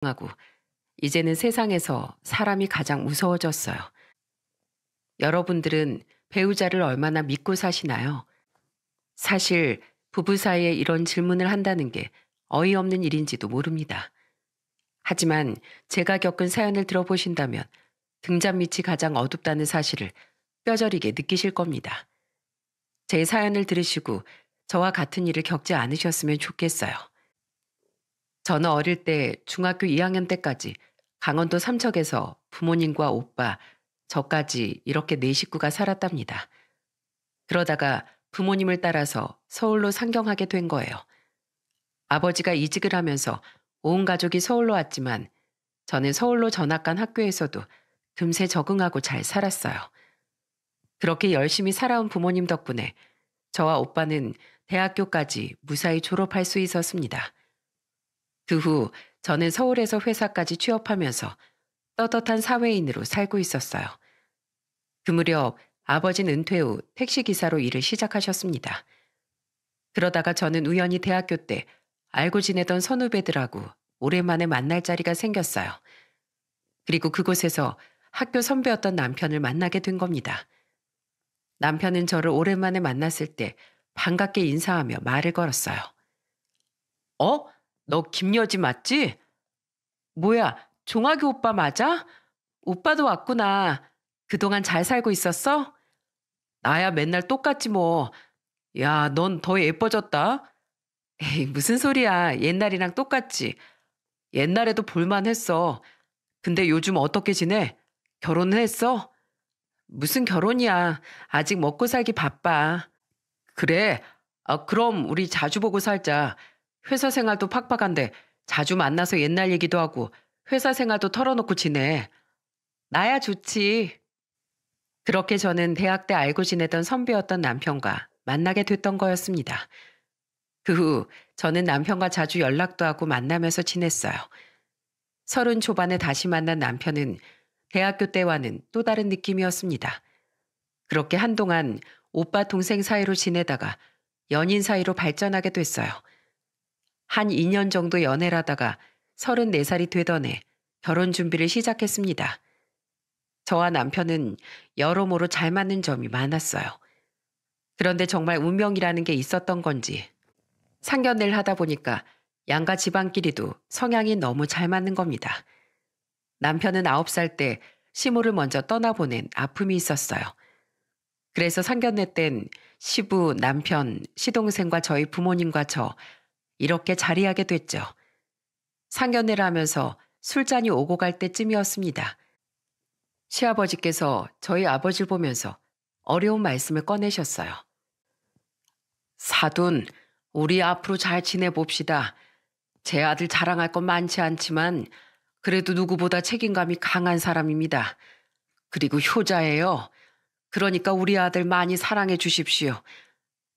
하고 이제는 세상에서 사람이 가장 무서워졌어요. 여러분들은 배우자를 얼마나 믿고 사시나요? 사실 부부 사이에 이런 질문을 한다는 게 어이없는 일인지도 모릅니다. 하지만 제가 겪은 사연을 들어보신다면 등잔 밑이 가장 어둡다는 사실을 뼈저리게 느끼실 겁니다. 제 사연을 들으시고 저와 같은 일을 겪지 않으셨으면 좋겠어요. 저는 어릴 때 중학교 2학년 때까지 강원도 삼척에서 부모님과 오빠, 저까지 이렇게 네 식구가 살았답니다. 그러다가 부모님을 따라서 서울로 상경하게 된 거예요. 아버지가 이직을 하면서 온 가족이 서울로 왔지만 저는 서울로 전학 간 학교에서도 금세 적응하고 잘 살았어요. 그렇게 열심히 살아온 부모님 덕분에 저와 오빠는 대학교까지 무사히 졸업할 수 있었습니다. 그 후 저는 서울에서 회사까지 취업하면서 떳떳한 사회인으로 살고 있었어요. 그 무렵 아버지는 은퇴 후 택시기사로 일을 시작하셨습니다. 그러다가 저는 우연히 대학교 때 알고 지내던 선후배들하고 오랜만에 만날 자리가 생겼어요. 그리고 그곳에서 학교 선배였던 남편을 만나게 된 겁니다. 남편은 저를 오랜만에 만났을 때 반갑게 인사하며 말을 걸었어요. 어? 너 김여지 맞지? 뭐야, 종학이 오빠 맞아? 오빠도 왔구나. 그동안 잘 살고 있었어? 나야 맨날 똑같지 뭐. 야, 넌 더 예뻐졌다. 에이, 무슨 소리야. 옛날이랑 똑같지. 옛날에도 볼만했어. 근데 요즘 어떻게 지내? 결혼은 했어? 무슨 결혼이야. 아직 먹고 살기 바빠. 그래. 그럼 우리 자주 보고 살자. 회사 생활도 팍팍한데 자주 만나서 옛날 얘기도 하고 회사 생활도 털어놓고 지내. 나야 좋지. 그렇게 저는 대학 때 알고 지내던 선배였던 남편과 만나게 됐던 거였습니다. 그 후 저는 남편과 자주 연락도 하고 만나면서 지냈어요. 30 초반에 다시 만난 남편은 대학교 때와는 또 다른 느낌이었습니다. 그렇게 한동안 오빠 동생 사이로 지내다가 연인 사이로 발전하게 됐어요. 한 2년 정도 연애를 하다가 34살이 되던 해 결혼 준비를 시작했습니다. 저와 남편은 여러모로 잘 맞는 점이 많았어요. 그런데 정말 운명이라는 게 있었던 건지 상견례를 하다 보니까 양가 집안끼리도 성향이 너무 잘 맞는 겁니다. 남편은 9살 때 시모를 먼저 떠나보낸 아픔이 있었어요. 그래서 상견례 땐 시부, 남편, 시동생과 저희 부모님과 저 이렇게 자리하게 됐죠. 상견례를 하면서 술잔이 오고 갈 때쯤이었습니다. 시아버지께서 저희 아버지를 보면서 어려운 말씀을 꺼내셨어요. 사돈, 우리 앞으로 잘 지내봅시다. 제 아들 자랑할 건 많지 않지만 그래도 누구보다 책임감이 강한 사람입니다. 그리고 효자예요. 그러니까 우리 아들 많이 사랑해 주십시오.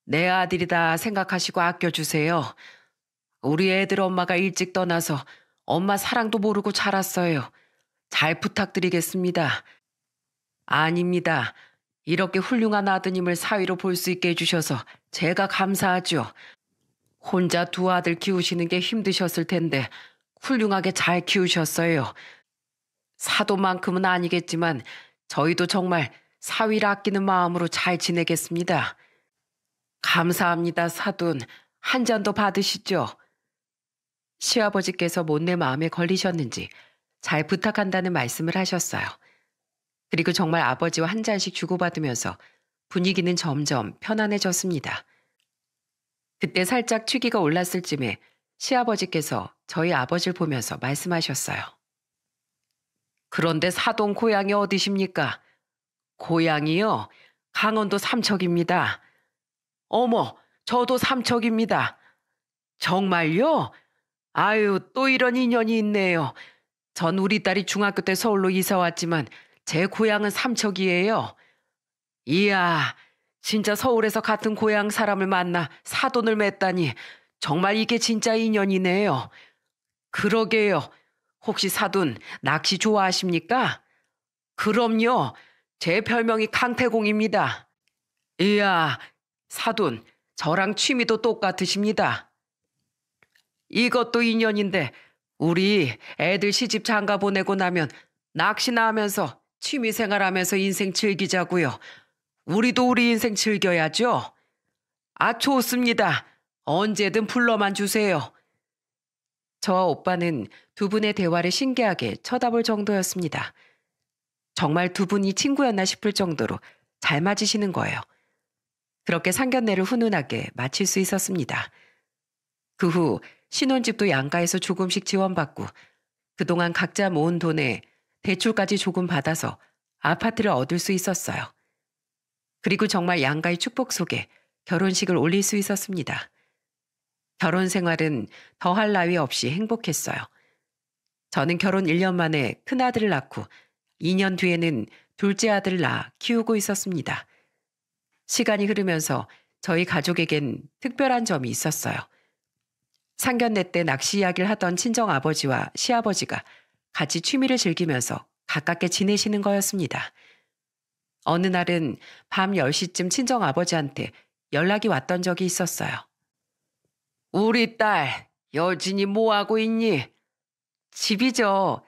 내 아들이다 생각하시고 아껴주세요. 우리 애들 엄마가 일찍 떠나서 엄마 사랑도 모르고 자랐어요. 잘 부탁드리겠습니다. 아닙니다. 이렇게 훌륭한 아드님을 사위로 볼 수 있게 해주셔서 제가 감사하죠. 혼자 두 아들 키우시는 게 힘드셨을 텐데 훌륭하게 잘 키우셨어요. 사도만큼은 아니겠지만 저희도 정말 사위를 아끼는 마음으로 잘 지내겠습니다. 감사합니다, 사돈. 한 잔 더 받으시죠. 시아버지께서 못내 마음에 걸리셨는지 잘 부탁한다는 말씀을 하셨어요. 그리고 정말 아버지와 한 잔씩 주고받으면서 분위기는 점점 편안해졌습니다. 그때 살짝 취기가 올랐을 쯤에 시아버지께서 저희 아버지를 보면서 말씀하셨어요. 그런데 사돈 고향이 어디십니까? 고향이요? 강원도 삼척입니다. 어머, 저도 삼척입니다. 정말요? 아유, 또 이런 인연이 있네요. 전 우리 딸이 중학교 때 서울로 이사 왔지만 제 고향은 삼척이에요. 이야, 진짜 서울에서 같은 고향 사람을 만나 사돈을 맺다니 정말 이게 진짜 인연이네요. 그러게요. 혹시 사돈 낚시 좋아하십니까? 그럼요. 제 별명이 강태공입니다. 이야, 사돈, 저랑 취미도 똑같으십니다. 이것도 인연인데 우리 애들 시집 장가 보내고 나면 낚시나 하면서 취미생활하면서 인생 즐기자고요. 우리도 우리 인생 즐겨야죠. 아, 좋습니다. 언제든 불러만 주세요. 저와 오빠는 두 분의 대화를 신기하게 쳐다볼 정도였습니다. 정말 두 분이 친구였나 싶을 정도로 잘 맞으시는 거예요. 그렇게 상견례를 훈훈하게 마칠 수 있었습니다. 그 후 신혼집도 양가에서 조금씩 지원받고 그동안 각자 모은 돈에 대출까지 조금 받아서 아파트를 얻을 수 있었어요. 그리고 정말 양가의 축복 속에 결혼식을 올릴 수 있었습니다. 결혼 생활은 더할 나위 없이 행복했어요. 저는 결혼 1년 만에 큰아들을 낳고 2년 뒤에는 둘째 아들을 낳아 키우고 있었습니다. 시간이 흐르면서 저희 가족에겐 특별한 점이 있었어요. 상견례 때 낚시 이야기를 하던 친정아버지와 시아버지가 같이 취미를 즐기면서 가깝게 지내시는 거였습니다. 어느 날은 밤 10시쯤 친정아버지한테 연락이 왔던 적이 있었어요. 우리 딸, 여진이 뭐하고 있니? 집이죠.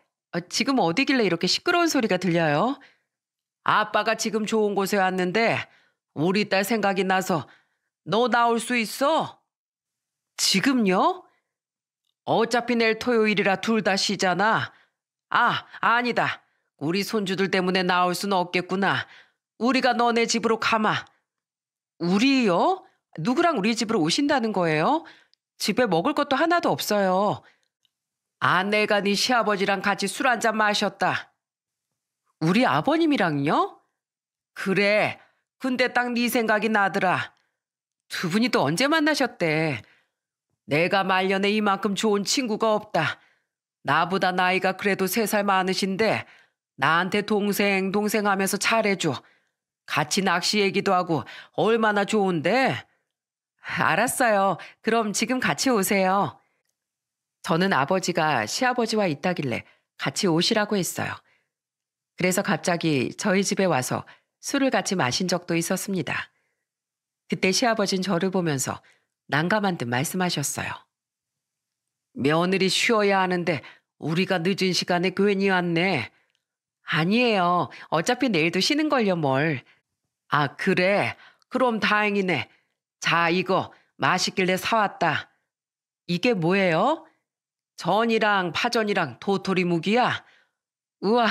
지금 어디길래 이렇게 시끄러운 소리가 들려요? 아빠가 지금 좋은 곳에 왔는데 우리 딸 생각이 나서 너 나올 수 있어? 지금요? 어차피 내일 토요일이라 둘 다 쉬잖아. 아, 아니다. 우리 손주들 때문에 나올 수는 없겠구나. 우리가 너네 집으로 가마. 우리요? 누구랑 우리 집으로 오신다는 거예요? 집에 먹을 것도 하나도 없어요. 아내가 네 시아버지랑 같이 술 한잔 마셨다. 우리 아버님이랑요? 그래. 근데 딱 네 생각이 나더라. 두 분이 또 언제 만나셨대? 내가 말년에 이만큼 좋은 친구가 없다. 나보다 나이가 그래도 3살 많으신데 나한테 동생 하면서 잘해줘. 같이 낚시 얘기도 하고 얼마나 좋은데? 알았어요. 그럼 지금 같이 오세요. 저는 아버지가 시아버지와 있다길래 같이 오시라고 했어요. 그래서 갑자기 저희 집에 와서 술을 같이 마신 적도 있었습니다. 그때 시아버진 저를 보면서 난감한 듯 말씀하셨어요. 며느리 쉬어야 하는데 우리가 늦은 시간에 괜히 왔네. 아니에요. 어차피 내일도 쉬는걸요 뭘. 아, 그래? 그럼 다행이네. 자, 이거 맛있길래 사왔다. 이게 뭐예요? 전이랑 파전이랑 도토리 묵이야? 우와,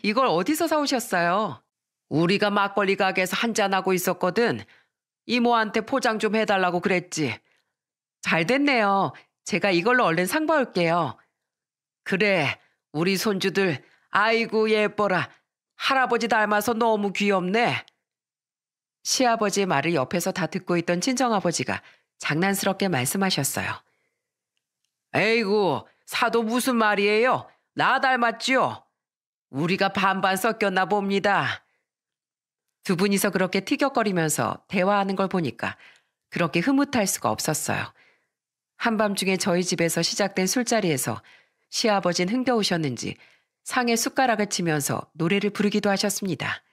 이걸 어디서 사오셨어요? 우리가 막걸리 가게에서 한잔하고 있었거든. 이모한테 포장 좀 해달라고 그랬지. 잘 됐네요. 제가 이걸로 얼른 상 봐올게요. 그래, 우리 손주들 아이고 예뻐라. 할아버지 닮아서 너무 귀엽네. 시아버지의 말을 옆에서 다 듣고 있던 친정아버지가 장난스럽게 말씀하셨어요. 에이구, 사도 무슨 말이에요? 나 닮았지요? 우리가 반반 섞였나 봅니다. 두 분이서 그렇게 티격거리면서 대화하는 걸 보니까 그렇게 흐뭇할 수가 없었어요. 한밤중에 저희 집에서 시작된 술자리에서 시아버진 흥겨우셨는지 상에 숟가락을 치면서 노래를 부르기도 하셨습니다.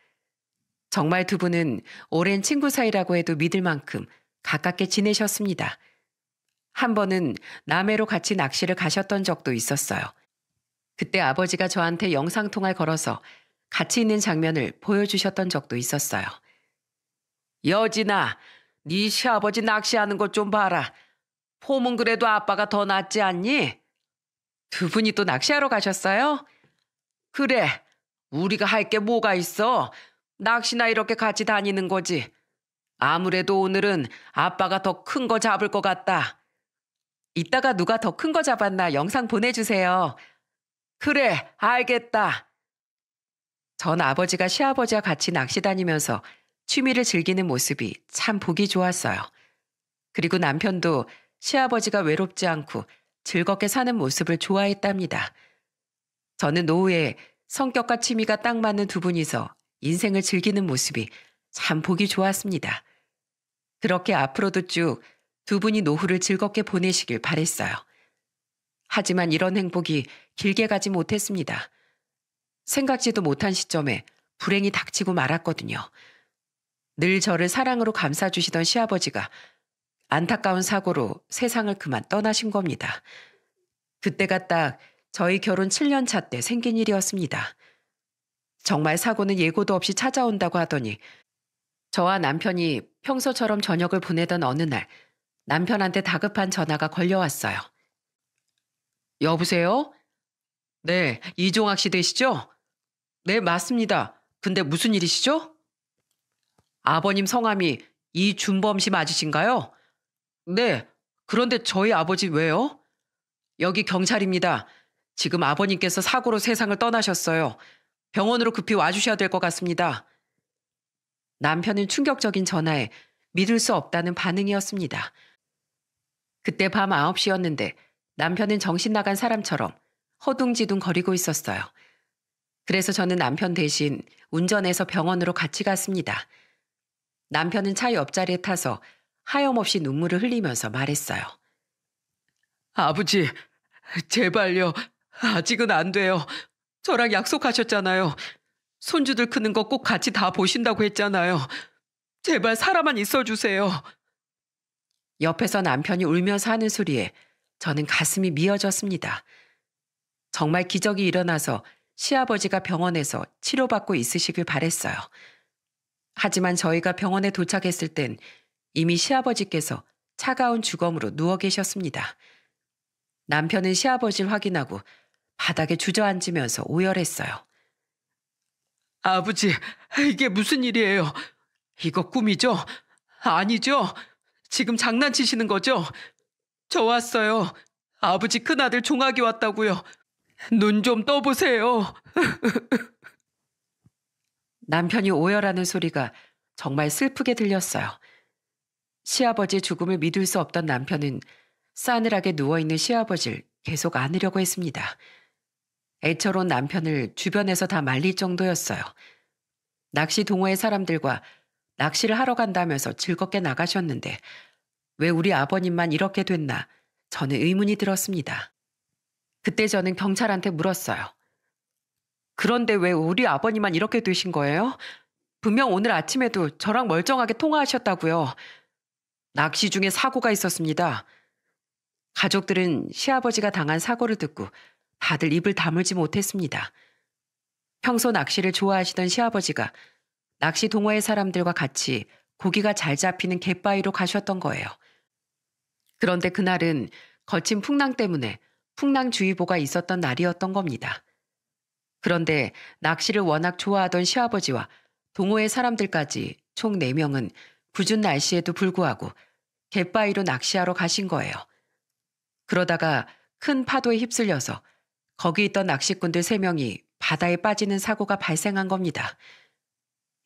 정말 두 분은 오랜 친구 사이라고 해도 믿을 만큼 가깝게 지내셨습니다. 한 번은 남해로 같이 낚시를 가셨던 적도 있었어요. 그때 아버지가 저한테 영상통화를 걸어서 같이 있는 장면을 보여주셨던 적도 있었어요. 여진아, 네 시아버지 낚시하는 것 좀 봐라. 폼은 그래도 아빠가 더 낫지 않니? 두 분이 또 낚시하러 가셨어요? 그래, 우리가 할 게 뭐가 있어? 낚시나 이렇게 같이 다니는 거지. 아무래도 오늘은 아빠가 더 큰 거 잡을 것 같다. 이따가 누가 더 큰 거 잡았나 영상 보내주세요. 그래, 알겠다. 전 아버지가 시아버지와 같이 낚시 다니면서 취미를 즐기는 모습이 참 보기 좋았어요. 그리고 남편도 시아버지가 외롭지 않고 즐겁게 사는 모습을 좋아했답니다. 저는 노후에 성격과 취미가 딱 맞는 두 분이서 인생을 즐기는 모습이 참 보기 좋았습니다. 그렇게 앞으로도 쭉 두 분이 노후를 즐겁게 보내시길 바랬어요. 하지만 이런 행복이 길게 가지 못했습니다. 생각지도 못한 시점에 불행이 닥치고 말았거든요. 늘 저를 사랑으로 감싸주시던 시아버지가 안타까운 사고로 세상을 그만 떠나신 겁니다. 그때가 딱 저희 결혼 7년 차 때 생긴 일이었습니다. 정말 사고는 예고도 없이 찾아온다고 하더니 저와 남편이 평소처럼 저녁을 보내던 어느 날 남편한테 다급한 전화가 걸려왔어요. 여보세요? 네, 이종학 씨 되시죠? 네, 맞습니다. 근데 무슨 일이시죠? 아버님 성함이 이준범 씨 맞으신가요? 네. 그런데 저희 아버지 왜요? 여기 경찰입니다. 지금 아버님께서 사고로 세상을 떠나셨어요. 병원으로 급히 와주셔야 될 것 같습니다. 남편은 충격적인 전화에 믿을 수 없다는 반응이었습니다. 그때 밤 9시였는데 남편은 정신 나간 사람처럼 허둥지둥 거리고 있었어요. 그래서 저는 남편 대신 운전해서 병원으로 같이 갔습니다. 남편은 차 옆자리에 타서 하염없이 눈물을 흘리면서 말했어요. 아버지, 제발요. 아직은 안 돼요. 저랑 약속하셨잖아요. 손주들 크는 거 꼭 같이 다 보신다고 했잖아요. 제발 살아만 있어주세요. 옆에서 남편이 울면서 하는 소리에 저는 가슴이 미어졌습니다. 정말 기적이 일어나서 시아버지가 병원에서 치료받고 있으시길 바랬어요. 하지만 저희가 병원에 도착했을 땐 이미 시아버지께서 차가운 주검으로 누워 계셨습니다. 남편은 시아버지를 확인하고 바닥에 주저앉으면서 오열했어요. 아버지, 이게 무슨 일이에요? 이거 꿈이죠? 아니죠? 지금 장난치시는 거죠? 저 왔어요. 아버지 큰아들 종학이 왔다고요. 눈 좀 떠보세요. 남편이 오열하는 소리가 정말 슬프게 들렸어요. 시아버지의 죽음을 믿을 수 없던 남편은 싸늘하게 누워있는 시아버지를 계속 안으려고 했습니다. 애처로운 남편을 주변에서 다 말릴 정도였어요. 낚시 동호회 사람들과 낚시를 하러 간다면서 즐겁게 나가셨는데 왜 우리 아버님만 이렇게 됐나 저는 의문이 들었습니다. 그때 저는 경찰한테 물었어요. 그런데 왜 우리 아버님만 이렇게 되신 거예요? 분명 오늘 아침에도 저랑 멀쩡하게 통화하셨다고요. 낚시 중에 사고가 있었습니다. 가족들은 시아버지가 당한 사고를 듣고 다들 입을 다물지 못했습니다. 평소 낚시를 좋아하시던 시아버지가 낚시 동호회 사람들과 같이 고기가 잘 잡히는 갯바위로 가셨던 거예요. 그런데 그날은 거친 풍랑 때문에 풍랑주의보가 있었던 날이었던 겁니다. 그런데 낚시를 워낙 좋아하던 시아버지와 동호회 사람들까지 총 4명은 궂은 날씨에도 불구하고 갯바위로 낚시하러 가신 거예요. 그러다가 큰 파도에 휩쓸려서 거기 있던 낚시꾼들 3명이 바다에 빠지는 사고가 발생한 겁니다.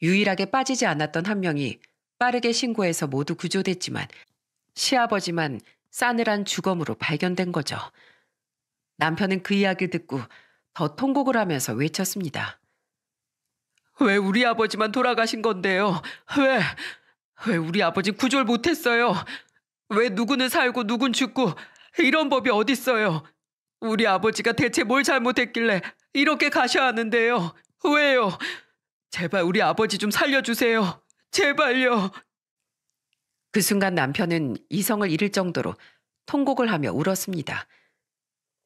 유일하게 빠지지 않았던 한 명이 빠르게 신고해서 모두 구조됐지만 시아버지만 싸늘한 주검으로 발견된 거죠. 남편은 그 이야기를 듣고 더 통곡을 하면서 외쳤습니다. 왜 우리 아버지만 돌아가신 건데요? 왜 우리 아버지 구조를 못했어요? 왜 누구는 살고 누군 죽고 이런 법이 어딨어요? 우리 아버지가 대체 뭘 잘못했길래 이렇게 가셔야 하는데요? 왜요? 제발 우리 아버지 좀 살려주세요. 제발요. 그 순간 남편은 이성을 잃을 정도로 통곡을 하며 울었습니다.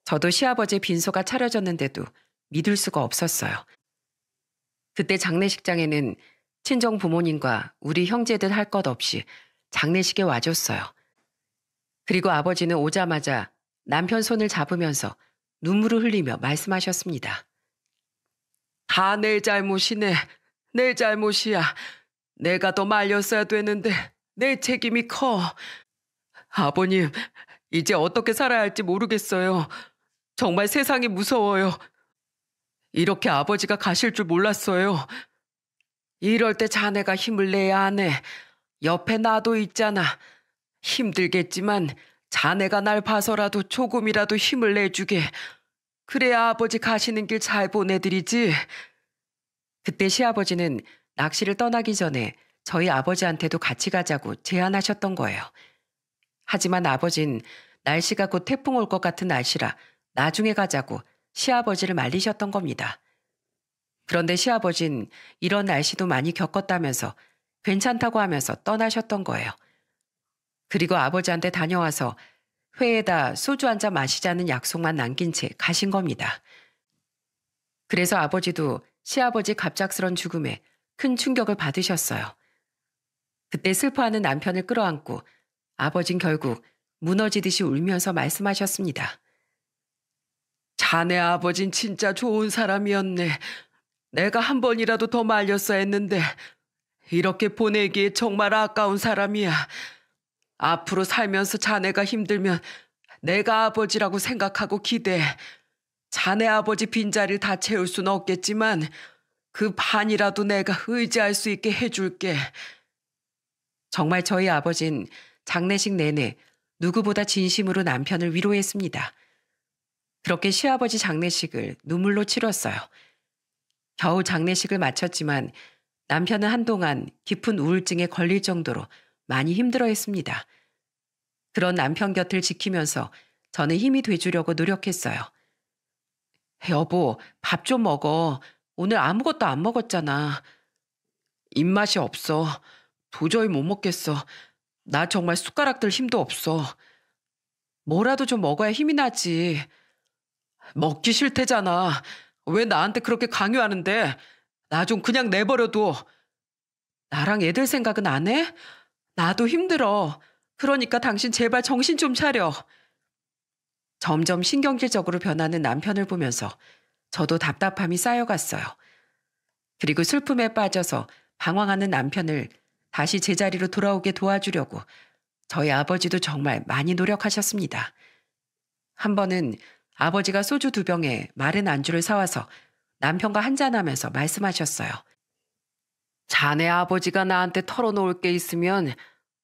저도 시아버지의 빈소가 차려졌는데도 믿을 수가 없었어요. 그때 장례식장에는 친정 부모님과 우리 형제들 할 것 없이 장례식에 와줬어요. 그리고 아버지는 오자마자 남편 손을 잡으면서 눈물을 흘리며 말씀하셨습니다. 다 내 잘못이네. 내 잘못이야. 내가 더 말렸어야 되는데 내 책임이 커. 아버님, 이제 어떻게 살아야 할지 모르겠어요. 정말 세상이 무서워요. 이렇게 아버지가 가실 줄 몰랐어요. 이럴 때 자네가 힘을 내야 하네. 옆에 나도 있잖아. 힘들겠지만 자네가 날 봐서라도 조금이라도 힘을 내주게. 그래야 아버지 가시는 길 잘 보내드리지. 그때 시아버지는 낚시를 떠나기 전에 저희 아버지한테도 같이 가자고 제안하셨던 거예요. 하지만 아버진 날씨가 곧 태풍 올 것 같은 날씨라 나중에 가자고 시아버지를 말리셨던 겁니다. 그런데 시아버진 이런 날씨도 많이 겪었다면서 괜찮다고 하면서 떠나셨던 거예요. 그리고 아버지한테 다녀와서 회에다 소주 한 잔 마시자는 약속만 남긴 채 가신 겁니다. 그래서 아버지도 시아버지 갑작스런 죽음에 큰 충격을 받으셨어요. 그때 슬퍼하는 남편을 끌어안고 아버진 결국 무너지듯이 울면서 말씀하셨습니다. 자네 아버진 진짜 좋은 사람이었네. 내가 한 번이라도 더 말렸어야 했는데 이렇게 보내기에 정말 아까운 사람이야. 앞으로 살면서 자네가 힘들면 내가 아버지라고 생각하고 기대해. 자네 아버지 빈자리를 다 채울 수는 없겠지만 그 반이라도 내가 의지할 수 있게 해줄게. 정말 저희 아버진 장례식 내내 누구보다 진심으로 남편을 위로했습니다. 그렇게 시아버지 장례식을 눈물로 치렀어요. 겨우 장례식을 마쳤지만 남편은 한동안 깊은 우울증에 걸릴 정도로 많이 힘들어했습니다. 그런 남편 곁을 지키면서 저는 힘이 돼주려고 노력했어요. 여보, 밥 좀 먹어. 오늘 아무것도 안 먹었잖아. 입맛이 없어. 도저히 못 먹겠어. 나 정말 숟가락 들 힘도 없어. 뭐라도 좀 먹어야 힘이 나지. 먹기 싫대잖아. 왜 나한테 그렇게 강요하는데? 나 좀 그냥 내버려둬. 나랑 애들 생각은 안 해? 나도 힘들어. 그러니까 당신 제발 정신 좀 차려. 점점 신경질적으로 변하는 남편을 보면서 저도 답답함이 쌓여갔어요. 그리고 슬픔에 빠져서 방황하는 남편을 다시 제자리로 돌아오게 도와주려고 저희 아버지도 정말 많이 노력하셨습니다. 한 번은 아버지가 소주 2병에 마른 안주를 사와서 남편과 한잔하면서 말씀하셨어요. 자네 아버지가 나한테 털어놓을 게 있으면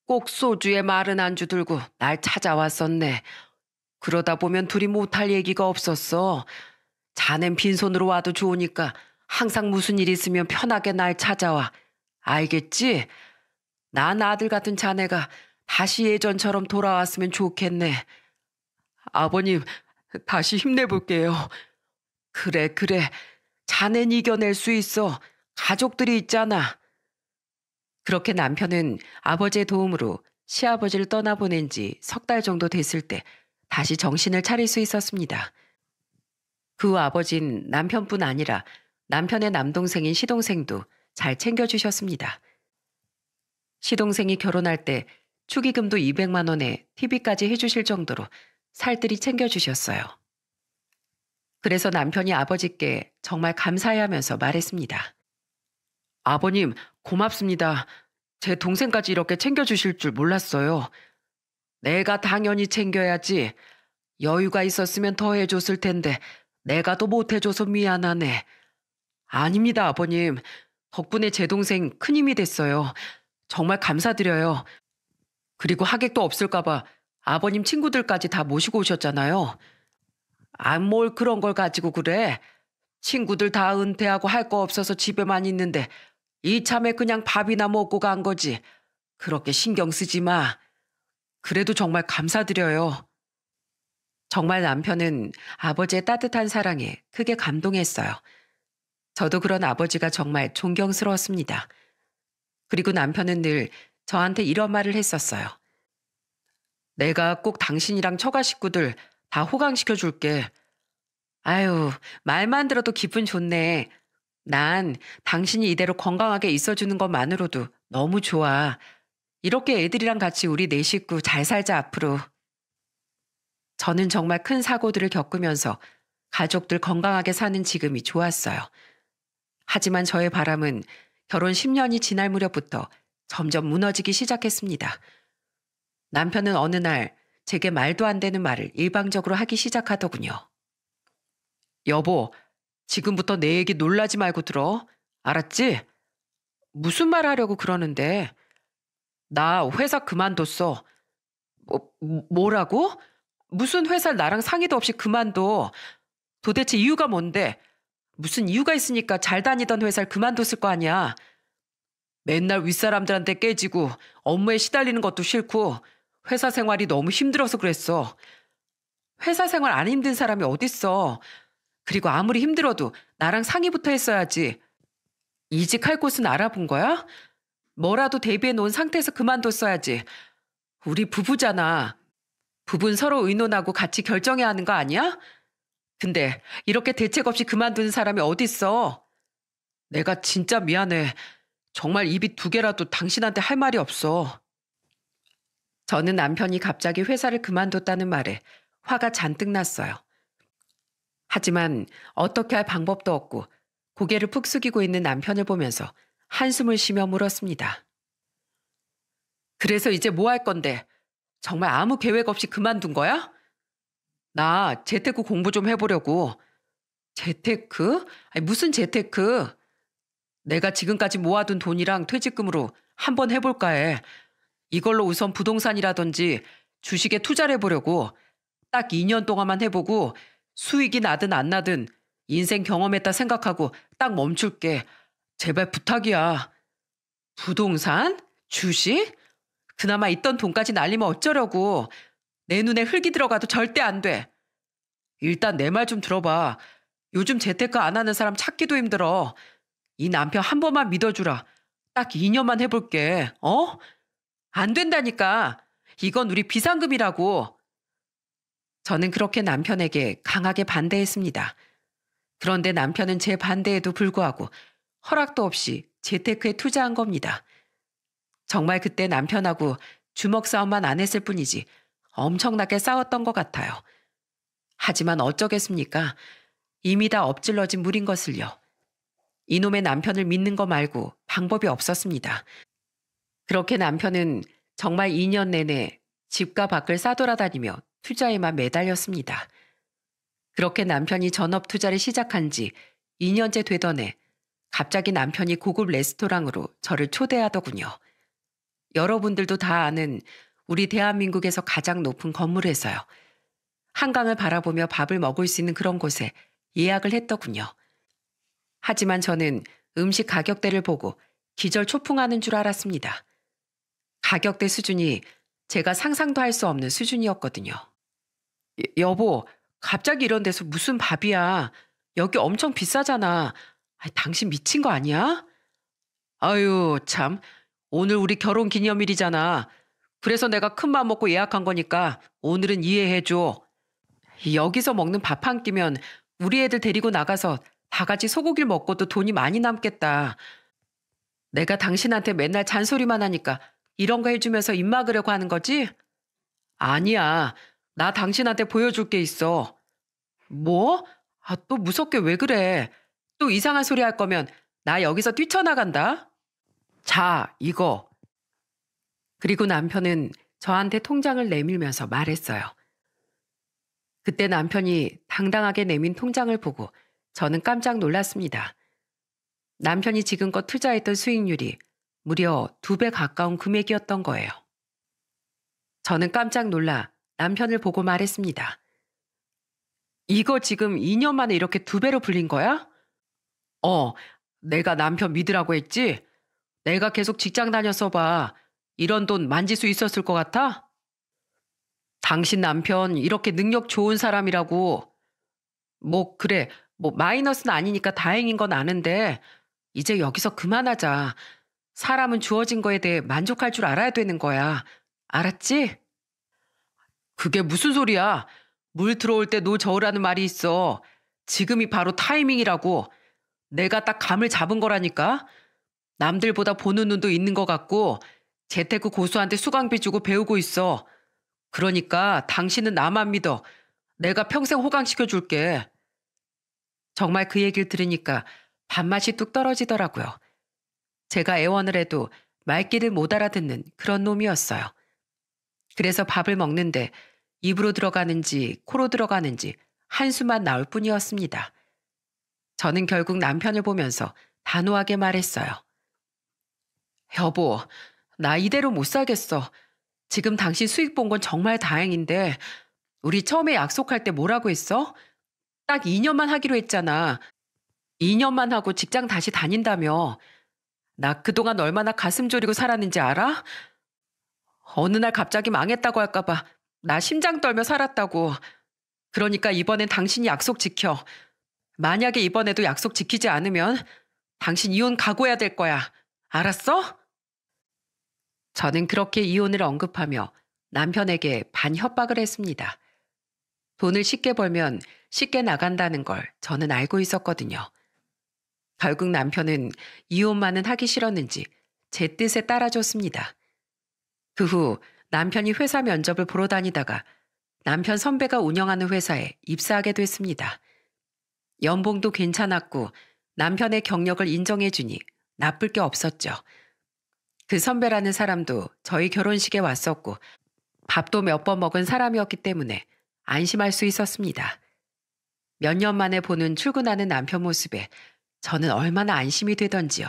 꼭 소주에 마른 안주 들고 날 찾아왔었네. 그러다 보면 둘이 못할 얘기가 없었어. 자넨 빈손으로 와도 좋으니까 항상 무슨 일 있으면 편하게 날 찾아와. 알겠지? 난 아들 같은 자네가 다시 예전처럼 돌아왔으면 좋겠네. 아버님, 다시 힘내볼게요. 그래. 자넨 이겨낼 수 있어. 가족들이 있잖아. 그렇게 남편은 아버지의 도움으로 시아버지를 떠나보낸 지 3달 정도 됐을 때 다시 정신을 차릴 수 있었습니다. 그 후 아버진 남편뿐 아니라 남편의 남동생인 시동생도 잘 챙겨주셨습니다. 시동생이 결혼할 때 축의금도 200만 원에 TV까지 해주실 정도로 살뜰히 챙겨주셨어요. 그래서 남편이 아버지께 정말 감사해하면서 말했습니다. 아버님, 고맙습니다. 제 동생까지 이렇게 챙겨주실 줄 몰랐어요. 내가 당연히 챙겨야지. 여유가 있었으면 더 해줬을 텐데 내가 더 못해줘서 미안하네. 아닙니다, 아버님. 덕분에 제 동생 큰 힘이 됐어요. 정말 감사드려요. 그리고 하객도 없을까봐 아버님 친구들까지 다 모시고 오셨잖아요. 뭘 그런 걸 가지고 그래. 친구들 다 은퇴하고 할 거 없어서 집에만 있는데 이참에 그냥 밥이나 먹고 간 거지. 그렇게 신경 쓰지 마. 그래도 정말 감사드려요. 정말 남편은 아버지의 따뜻한 사랑에 크게 감동했어요. 저도 그런 아버지가 정말 존경스러웠습니다. 그리고 남편은 늘 저한테 이런 말을 했었어요. 내가 꼭 당신이랑 처가 식구들 다 호강시켜 줄게. 아유, 말만 들어도 기분 좋네. 난 당신이 이대로 건강하게 있어주는 것만으로도 너무 좋아. 이렇게 애들이랑 같이 우리 4식구 잘 살자 앞으로. 저는 정말 큰 사고들을 겪으면서 가족들 건강하게 사는 지금이 좋았어요. 하지만 저의 바람은 결혼 10년이 지날 무렵부터 점점 무너지기 시작했습니다. 남편은 어느 날 제게 말도 안 되는 말을 일방적으로 하기 시작하더군요. 여보, 지금부터 내 얘기 놀라지 말고 들어. 알았지? 무슨 말 하려고 그러는데? 나 회사 그만뒀어. 뭐라고? 무슨 회사를 나랑 상의도 없이 그만둬. 도대체 이유가 뭔데? 무슨 이유가 있으니까 잘 다니던 회사를 그만뒀을 거 아니야. 맨날 윗사람들한테 깨지고 업무에 시달리는 것도 싫고 회사 생활이 너무 힘들어서 그랬어. 회사 생활 안 힘든 사람이 어딨어. 그리고 아무리 힘들어도 나랑 상의부터 했어야지. 이직할 곳은 알아본 거야? 뭐라도 대비해 놓은 상태에서 그만뒀어야지. 우리 부부잖아. 부부는 서로 의논하고 같이 결정해야 하는 거 아니야? 근데 이렇게 대책 없이 그만두는 사람이 어딨어? 내가 진짜 미안해. 정말 입이 두 개라도 당신한테 할 말이 없어. 저는 남편이 갑자기 회사를 그만뒀다는 말에 화가 잔뜩 났어요. 하지만 어떻게 할 방법도 없고 고개를 푹 숙이고 있는 남편을 보면서 한숨을 쉬며 물었습니다. 그래서 이제 뭐 할 건데? 정말 아무 계획 없이 그만둔 거야? 나 재테크 공부 좀 해보려고. 재테크? 아니, 무슨 재테크? 내가 지금까지 모아둔 돈이랑 퇴직금으로 한번 해볼까 해. 이걸로 우선 부동산이라든지 주식에 투자를 해보려고. 딱 2년 동안만 해보고 수익이 나든 안 나든 인생 경험했다 생각하고 딱 멈출게. 제발 부탁이야. 부동산? 주식? 그나마 있던 돈까지 날리면 어쩌려고. 내 눈에 흙이 들어가도 절대 안 돼. 일단 내 말 좀 들어봐. 요즘 재테크 안 하는 사람 찾기도 힘들어. 이 남편 한 번만 믿어주라. 딱 2년만 해볼게. 어? 안 된다니까. 이건 우리 비상금이라고. 저는 그렇게 남편에게 강하게 반대했습니다. 그런데 남편은 제 반대에도 불구하고 허락도 없이 재테크에 투자한 겁니다. 정말 그때 남편하고 주먹 싸움만 안 했을 뿐이지 엄청나게 싸웠던 것 같아요. 하지만 어쩌겠습니까? 이미 다 엎질러진 물인 것을요. 이놈의 남편을 믿는 거 말고 방법이 없었습니다. 그렇게 남편은 정말 2년 내내 집과 밖을 싸돌아다니며 투자에만 매달렸습니다. 그렇게 남편이 전업 투자를 시작한 지 2년째 되던 해 갑자기 남편이 고급 레스토랑으로 저를 초대하더군요. 여러분들도 다 아는 우리 대한민국에서 가장 높은 건물에서요. 한강을 바라보며 밥을 먹을 수 있는 그런 곳에 예약을 했더군요. 하지만 저는 음식 가격대를 보고 기절초풍하는 줄 알았습니다. 가격대 수준이 제가 상상도 할 수 없는 수준이었거든요. 여보, 갑자기 이런 데서 무슨 밥이야. 여기 엄청 비싸잖아. 당신 미친 거 아니야? 아유, 참. 오늘 우리 결혼 기념일이잖아. 그래서 내가 큰맘 먹고 예약한 거니까 오늘은 이해해줘. 여기서 먹는 밥 한 끼면 우리 애들 데리고 나가서 다 같이 소고기를 먹고도 돈이 많이 남겠다. 내가 당신한테 맨날 잔소리만 하니까 이런 거 해주면서 입 막으려고 하는 거지? 아니야. 나 당신한테 보여줄 게 있어. 뭐? 또 무섭게 왜 그래? 또 이상한 소리 할 거면 나 여기서 뛰쳐나간다. 자, 이거. 그리고 남편은 저한테 통장을 내밀면서 말했어요. 그때 남편이 당당하게 내민 통장을 보고 저는 깜짝 놀랐습니다. 남편이 지금껏 투자했던 수익률이 무려 2배 가까운 금액이었던 거예요. 저는 깜짝 놀라 남편을 보고 말했습니다. 이거 지금 2년 만에 이렇게 2배로 불린 거야? 내가 남편 믿으라고 했지? 내가 계속 직장 다녔어 봐. 이런 돈 만질 수 있었을 것 같아? 당신 남편 이렇게 능력 좋은 사람이라고. 그래. 마이너스는 아니니까 다행인 건 아는데 이제 여기서 그만하자. 사람은 주어진 거에 대해 만족할 줄 알아야 되는 거야. 알았지? 그게 무슨 소리야? 물 들어올 때 노 저으라는 말이 있어. 지금이 바로 타이밍이라고. 내가 딱 감을 잡은 거라니까. 남들보다 보는 눈도 있는 것 같고 재테크 고수한테 수강비 주고 배우고 있어. 그러니까 당신은 나만 믿어. 내가 평생 호강시켜줄게. 정말 그 얘기를 들으니까 밥맛이 뚝 떨어지더라고요. 제가 애원을 해도 말귀를 못 알아듣는 그런 놈이었어요. 그래서 밥을 먹는데 입으로 들어가는지 코로 들어가는지 한숨만 나올 뿐이었습니다. 저는 결국 남편을 보면서 단호하게 말했어요. 여보, 나 이대로 못 살겠어. 지금 당신 수익 본 건 정말 다행인데 우리 처음에 약속할 때 뭐라고 했어? 딱 2년만 하기로 했잖아. 2년만 하고 직장 다시 다닌다며. 나 그동안 얼마나 가슴 졸이고 살았는지 알아? 어느 날 갑자기 망했다고 할까 봐 나 심장 떨며 살았다고. 그러니까 이번엔 당신이 약속 지켜. 만약에 이번에도 약속 지키지 않으면 당신 이혼 각오해야 될 거야. 알았어? 저는 그렇게 이혼을 언급하며 남편에게 반협박을 했습니다. 돈을 쉽게 벌면 쉽게 나간다는 걸 저는 알고 있었거든요. 결국 남편은 이혼만은 하기 싫었는지 제 뜻에 따라줬습니다. 그 후 남편이 회사 면접을 보러 다니다가 남편 선배가 운영하는 회사에 입사하게 됐습니다. 연봉도 괜찮았고 남편의 경력을 인정해주니 나쁠 게 없었죠. 그 선배라는 사람도 저희 결혼식에 왔었고 밥도 몇 번 먹은 사람이었기 때문에 안심할 수 있었습니다. 몇 년 만에 보는 출근하는 남편 모습에 저는 얼마나 안심이 되던지요.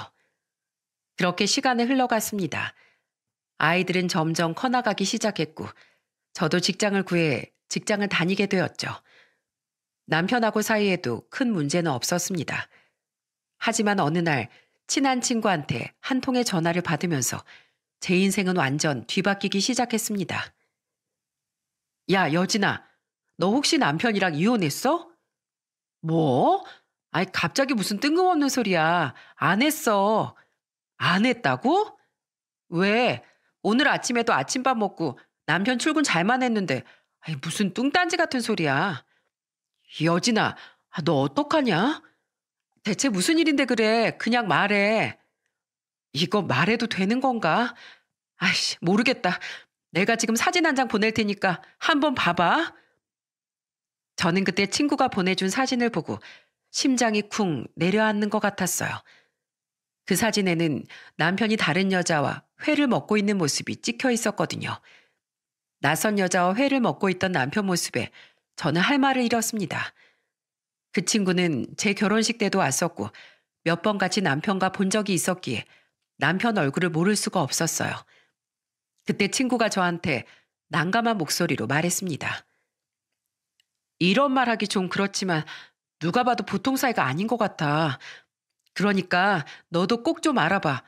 그렇게 시간은 흘러갔습니다. 아이들은 점점 커나가기 시작했고 저도 직장을 구해 직장을 다니게 되었죠. 남편하고 사이에도 큰 문제는 없었습니다. 하지만 어느 날 친한 친구한테 한 통의 전화를 받으면서 제 인생은 완전 뒤바뀌기 시작했습니다. 야, 여진아, 너 혹시 남편이랑 이혼했어? 뭐? 아이, 갑자기 무슨 뜬금없는 소리야. 안 했어. 안 했다고? 왜? 오늘 아침에도 아침밥 먹고 남편 출근 잘만 했는데 아이, 무슨 뚱딴지 같은 소리야. 여진아, 너 어떡하냐? 대체 무슨 일인데 그래? 그냥 말해. 이거 말해도 되는 건가? 아이씨, 모르겠다. 내가 지금 사진 한 장 보낼 테니까 한번 봐봐. 저는 그때 친구가 보내준 사진을 보고 심장이 쿵 내려앉는 것 같았어요. 그 사진에는 남편이 다른 여자와 회를 먹고 있는 모습이 찍혀 있었거든요. 낯선 여자와 회를 먹고 있던 남편 모습에 저는 할 말을 잃었습니다. 그 친구는 제 결혼식 때도 왔었고 몇 번 같이 남편과 본 적이 있었기에 남편 얼굴을 모를 수가 없었어요. 그때 친구가 저한테 난감한 목소리로 말했습니다. 이런 말 하기 좀 그렇지만 누가 봐도 보통 사이가 아닌 것 같아. 그러니까 너도 꼭 좀 알아봐.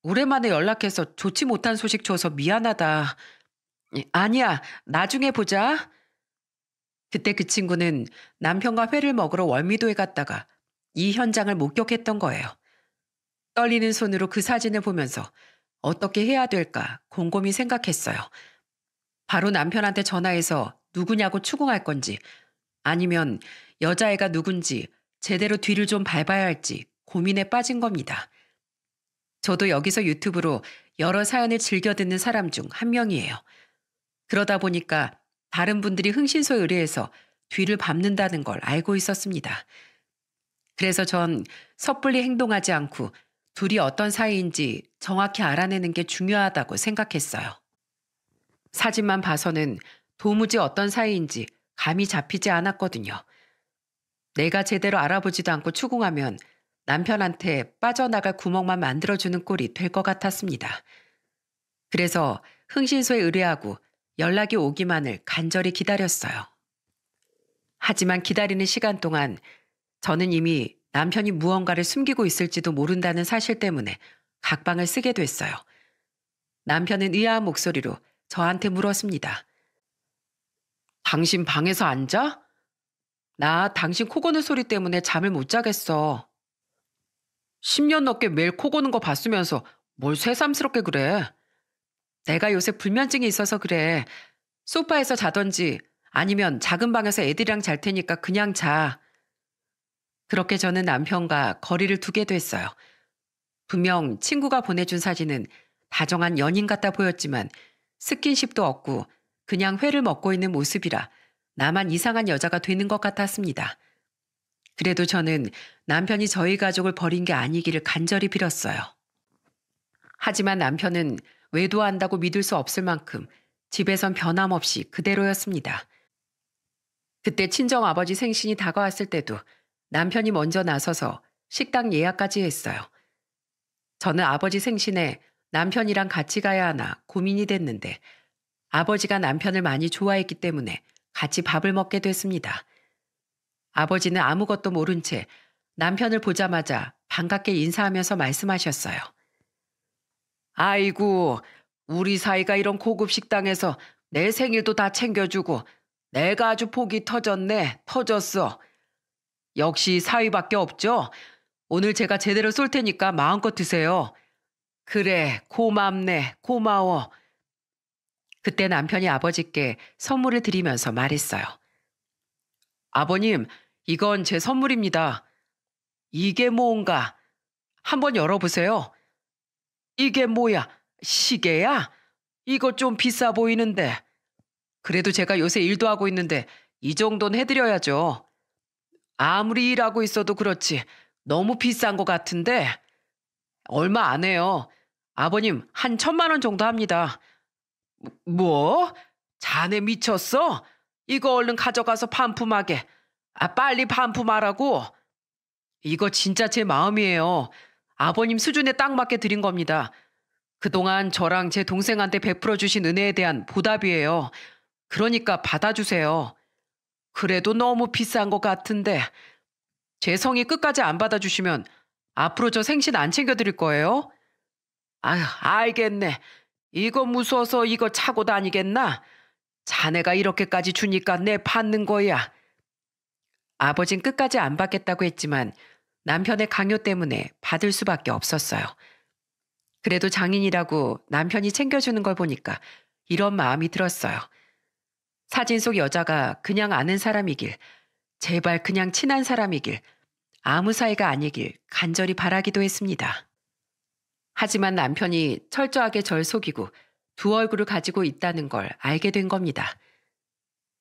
오랜만에 연락해서 좋지 못한 소식 줘서 미안하다. 아니야, 나중에 보자. 그때 그 친구는 남편과 회를 먹으러 월미도에 갔다가 이 현장을 목격했던 거예요. 떨리는 손으로 그 사진을 보면서 어떻게 해야 될까 곰곰이 생각했어요. 바로 남편한테 전화해서 누구냐고 추궁할 건지 아니면 여자애가 누군지 제대로 뒤를 좀 밟아야 할지 고민에 빠진 겁니다. 저도 여기서 유튜브로 여러 사연을 즐겨 듣는 사람 중 한 명이에요. 그러다 보니까 다른 분들이 흥신소에 의뢰해서 뒤를 밟는다는 걸 알고 있었습니다. 그래서 전 섣불리 행동하지 않고 둘이 어떤 사이인지 정확히 알아내는 게 중요하다고 생각했어요. 사진만 봐서는 도무지 어떤 사이인지 감이 잡히지 않았거든요. 내가 제대로 알아보지도 않고 추궁하면 남편한테 빠져나갈 구멍만 만들어주는 꼴이 될 것 같았습니다. 그래서 흥신소에 의뢰하고 연락이 오기만을 간절히 기다렸어요. 하지만 기다리는 시간 동안 저는 이미 남편이 무언가를 숨기고 있을지도 모른다는 사실 때문에 각방을 쓰게 됐어요. 남편은 의아한 목소리로 저한테 물었습니다. 당신 방에서 안 자? 나 당신 코 고는 소리 때문에 잠을 못 자겠어. 10년 넘게 매일 코 고는 거 봤으면서 뭘 새삼스럽게 그래. 내가 요새 불면증이 있어서 그래. 소파에서 자던지 아니면 작은 방에서 애들이랑 잘 테니까 그냥 자. 그렇게 저는 남편과 거리를 두게 됐어요. 분명 친구가 보내준 사진은 다정한 연인 같아 보였지만 스킨십도 없고 그냥 회를 먹고 있는 모습이라 나만 이상한 여자가 되는 것 같았습니다. 그래도 저는 남편이 저희 가족을 버린 게 아니기를 간절히 빌었어요. 하지만 남편은 외도한다고 믿을 수 없을 만큼 집에선 변함없이 그대로였습니다. 그때 친정아버지 생신이 다가왔을 때도 남편이 먼저 나서서 식당 예약까지 했어요. 저는 아버지 생신에 남편이랑 같이 가야 하나 고민이 됐는데 아버지가 남편을 많이 좋아했기 때문에 같이 밥을 먹게 됐습니다. 아버지는 아무것도 모른 채 남편을 보자마자 반갑게 인사하면서 말씀하셨어요. 아이고, 우리 사이가 이런 고급 식당에서 내 생일도 다 챙겨주고 내가 아주 복이 터졌네, 터졌어. 역시 사위밖에 없죠? 오늘 제가 제대로 쏠 테니까 마음껏 드세요. 그래, 고맙네, 고마워. 그때 남편이 아버지께 선물을 드리면서 말했어요. 아버님, 이건 제 선물입니다. 이게 뭔가? 한번 열어보세요. 이게 뭐야? 시계야? 이거 좀 비싸 보이는데. 그래도 제가 요새 일도 하고 있는데 이 정도는 해드려야죠. 아무리 일하고 있어도 그렇지 너무 비싼 것 같은데. 얼마 안 해요. 아버님, 한 1,000만 원 정도 합니다. 뭐? 자네 미쳤어? 이거 얼른 가져가서 반품하게. 빨리 반품하라고. 이거 진짜 제 마음이에요. 아버님 수준에 딱 맞게 드린 겁니다. 그동안 저랑 제 동생한테 베풀어 주신 은혜에 대한 보답이에요. 그러니까 받아주세요. 그래도 너무 비싼 것 같은데. 제 성의 끝까지 안 받아주시면 앞으로 저 생신 안 챙겨드릴 거예요? 아휴, 알겠네. 이거 무서워서 이거 차고 다니겠나? 자네가 이렇게까지 주니까 내 받는 거야. 아버진 끝까지 안 받겠다고 했지만 남편의 강요 때문에 받을 수밖에 없었어요. 그래도 장인이라고 남편이 챙겨주는 걸 보니까 이런 마음이 들었어요. 사진 속 여자가 그냥 아는 사람이길, 제발 그냥 친한 사람이길, 아무 사이가 아니길 간절히 바라기도 했습니다. 하지만 남편이 철저하게 절 속이고 두 얼굴을 가지고 있다는 걸 알게 된 겁니다.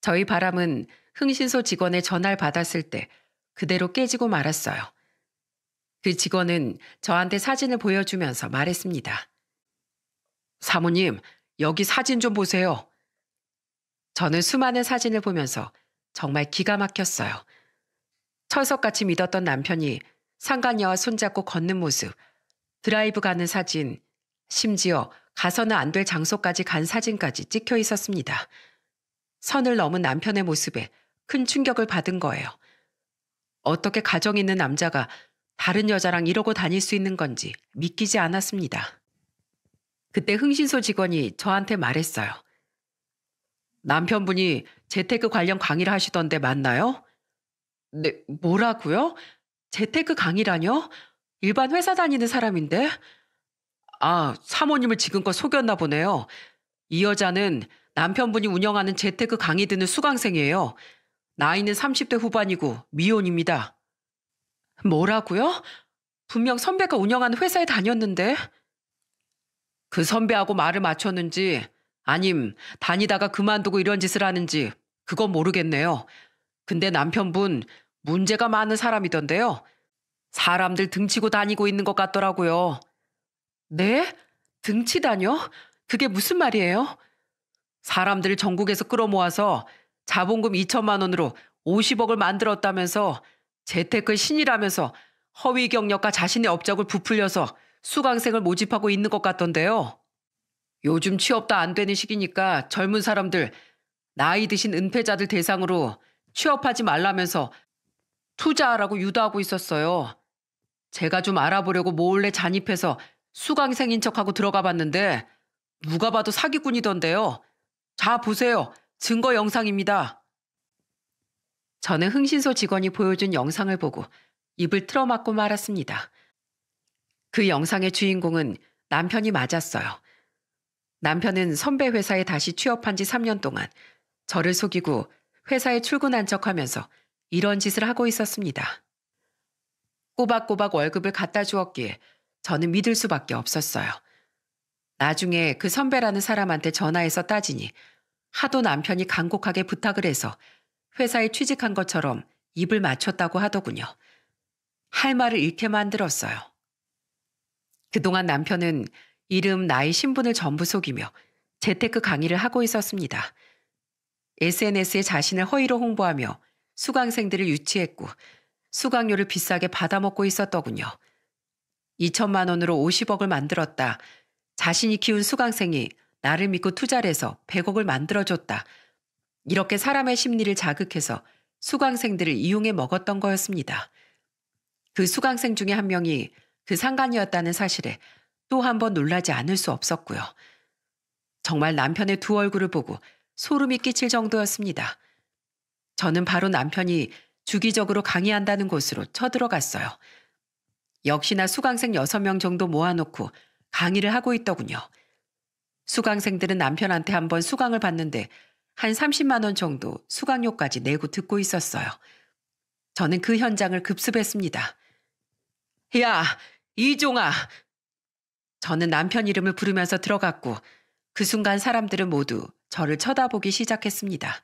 저희 바람은 흥신소 직원의 전화를 받았을 때 그대로 깨지고 말았어요. 그 직원은 저한테 사진을 보여주면서 말했습니다. 사모님, 여기 사진 좀 보세요. 저는 수많은 사진을 보면서 정말 기가 막혔어요. 철석같이 믿었던 남편이 상간녀와 손잡고 걷는 모습, 드라이브 가는 사진, 심지어 가서는 안 될 장소까지 간 사진까지 찍혀 있었습니다. 선을 넘은 남편의 모습에 큰 충격을 받은 거예요. 어떻게 가정 있는 남자가 다른 여자랑 이러고 다닐 수 있는 건지 믿기지 않았습니다. 그때 흥신소 직원이 저한테 말했어요. 남편분이 재테크 관련 강의를 하시던데 맞나요? 네, 뭐라고요? 재테크 강의라뇨? 일반 회사 다니는 사람인데? 사모님을 지금껏 속였나 보네요. 이 여자는 남편분이 운영하는 재테크 강의 듣는 수강생이에요. 나이는 30대 후반이고 미혼입니다. 뭐라고요? 분명 선배가 운영하는 회사에 다녔는데. 그 선배하고 말을 맞췄는지 아님 다니다가 그만두고 이런 짓을 하는지 그건 모르겠네요. 근데 남편분 문제가 많은 사람이던데요. 사람들 등치고 다니고 있는 것 같더라고요. 네? 등치다뇨? 그게 무슨 말이에요? 사람들을 전국에서 끌어모아서 자본금 2천만 원으로 50억을 만들었다면서 재테크 신이라면서 허위 경력과 자신의 업적을 부풀려서 수강생을 모집하고 있는 것 같던데요. 요즘 취업도 안 되는 시기니까 젊은 사람들, 나이 드신 은퇴자들 대상으로 취업하지 말라면서 투자하라고 유도하고 있었어요. 제가 좀 알아보려고 몰래 잔입해서 수강생인 척하고 들어가 봤는데 누가 봐도 사기꾼이던데요. 자, 보세요. 증거 영상입니다. 저는 흥신소 직원이 보여준 영상을 보고 입을 틀어막고 말았습니다. 그 영상의 주인공은 남편이 맞았어요. 남편은 선배 회사에 다시 취업한 지 3년 동안 저를 속이고 회사에 출근한 척하면서 이런 짓을 하고 있었습니다. 꼬박꼬박 월급을 갖다 주었기에 저는 믿을 수밖에 없었어요. 나중에 그 선배라는 사람한테 전화해서 따지니 하도 남편이 간곡하게 부탁을 해서 회사에 취직한 것처럼 입을 맞췄다고 하더군요. 할 말을 잃게 만들었어요. 그동안 남편은 이름, 나이, 신분을 전부 속이며 재테크 강의를 하고 있었습니다. SNS에 자신을 허위로 홍보하며 수강생들을 유치했고 수강료를 비싸게 받아먹고 있었더군요. 2천만 원으로 50억을 만들었다. 자신이 키운 수강생이 나를 믿고 투자를 해서 100억을 만들어줬다. 이렇게 사람의 심리를 자극해서 수강생들을 이용해 먹었던 거였습니다. 그 수강생 중에 한 명이 그 상간이었다는 사실에 또 한 번 놀라지 않을 수 없었고요. 정말 남편의 두 얼굴을 보고 소름이 끼칠 정도였습니다. 저는 바로 남편이 주기적으로 강의한다는 곳으로 쳐들어갔어요. 역시나 수강생 6명 정도 모아놓고 강의를 하고 있더군요. 수강생들은 남편한테 한번 수강을 받는데 한 30만 원 정도 수강료까지 내고 듣고 있었어요. 저는 그 현장을 급습했습니다. 야, 이종아! 저는 남편 이름을 부르면서 들어갔고 그 순간 사람들은 모두 저를 쳐다보기 시작했습니다.